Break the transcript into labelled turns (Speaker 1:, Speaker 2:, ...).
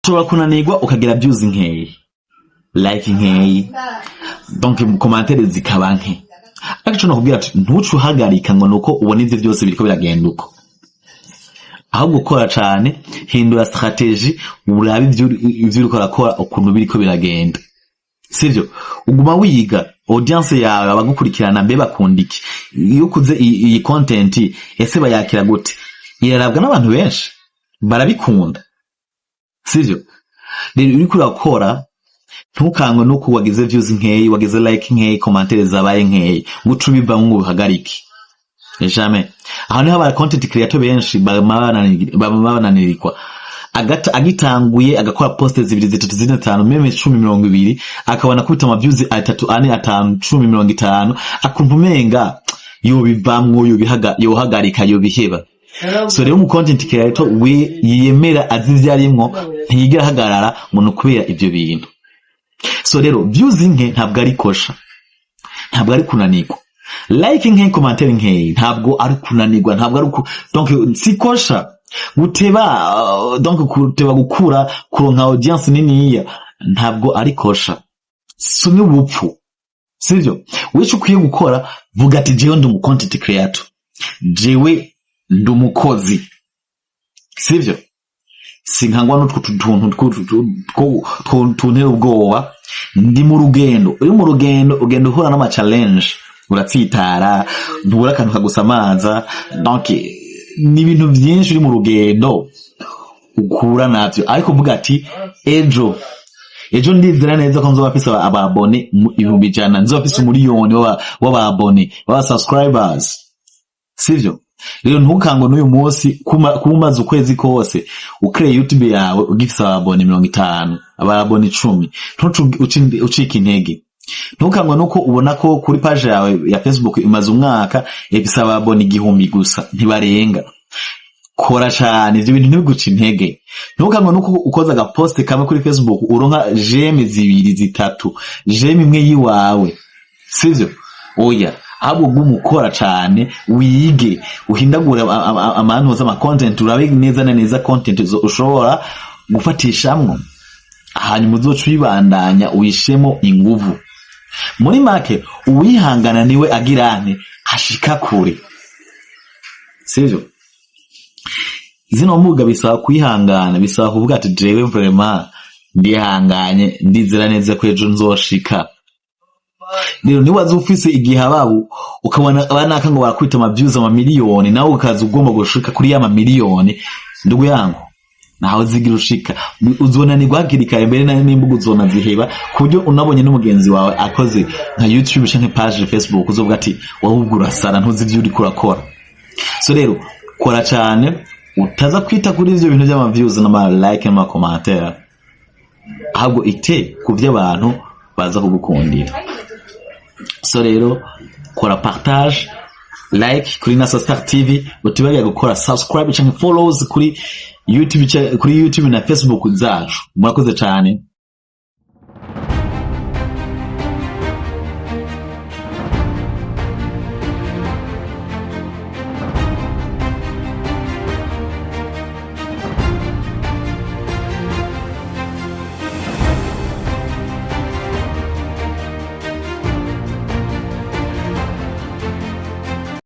Speaker 1: ushobora kunanirwa ukagira views nkeyi, like nkeyi, donc commentaire zikaba nke. Ariko nakubwira ati ntucu hagarika ngo nuko ubona ivyo byose biriko biragenda uko. Ahubwo gukora cyane, hindura strategy, urabe ivyo uriko urakora ukuntu biriko biragenda. Sivyo? Uguma wiga audience yawe abagukurikirana mbe bakundiki. Iyo kuze iyi content ese bayakira gute? Irarabwa n'abantu benshi barabikunda. Sivyo? Rero uriko urakora ntukangwe nuko wagize views nkeyi, wagize like nkeyi, commentaires zabaye nkeyi, guca biva ngo uhagarike. Jamais. Aho niho aba content creator benshi babananirikwa. Agitanguye agakora post 2 3 4 5 meme 10 20 akabona kubita ama views 3 4 5 10 50 akumva umenga yo bivamwo yo hagarika yo biheba. So rero mu content creator we yiyemera azivyarimwo ntiyigira hagarara ngo kubera ivyo bintu. So rero views nke ntabwo ari kosha, ntabwo ari kunanirwa. Like nke, commentaire nke ntabwo ari kunanirwa, ntabwo ari donc si kosha. Guteba donc kuteba gukura kuronka audience niniya ntabwo ari kosha. Sumi ubupfu. Sivyo? Wico ukwiye gukora vuga ati jewe ndi mu content creator. Jewe ndi umukozi. Sivyo? Sinkangwa n'utuntu ubwoba. Ndi mu rugendo. Uri mu rugendo ugenda uhura n'ama challenge. Uratsitara, ntubura akantu kagusamaza. Donc ni ibintu byinshi uri mu rugendo ukura navyo. Ariko vuga ati ejo ndizera neza ko nzoba mfise ababone 100,000, nzoba mfise 1,000,000 w'ababone, wa subscribers. Sivyo? Rero ntukango n'uyu munsi kumaze ukwezi kose ukreye YouTube yawe ugifise ababone 50, ababone 10, ucika intege. Ntukango nuko ubona ko kuri page yawe ya Facebook imaze umwaka ifise ababone 1,000 gusa, ntibarenga. Kora cyane ivyo bintu ntibiguca intege. Ntukango nuko ukoza aga post kamwe kuri Facebook uronka j'aime 2 3, j'aime imwe yiwawe. Sivyo? Oya, ahubwo gumukora cyane, wige, uhindagura amantu z'ama content, urabe neza na neza content ushobora gufatishamwo. Hanyuma uzoca ubandanya uyishemo inguvu. Muri make uwihangana niwe agirane hashika kure. Sivyo? Zino mbuga bisaba kwihangana, bisaba kuvuga ati jewe vraiment ndihanganye, ndizera neza ko ejo nzoshika. Rero ni wazufise igihe ababu ukabona abanaka ngo barakwita ama views ama miliyoni, nawe ukaza ugomba gushika kuri ya miliyoni, ndugu yangu naho zigira ushika. Uzonanirwa hakirika imbere na n'imbuga uzona ziheba kubyo unabonye n'umugenzi wawe akoze nka YouTube canke page Facebook uzovuga ati wahubwo urasara ntuzi ivyo uri kurakora. So rero kora cyane utaza kwita kuri ivyo bintu by'ama views n'ama like n'ama commentaire, ahubwo ite kuvya abantu baza kugukundira. So rero kora partage, like kuri Nasa Star TV, utibagiye gukora subscribe canke follows kuri YouTube na Facebook zacu. Murakoze cyane.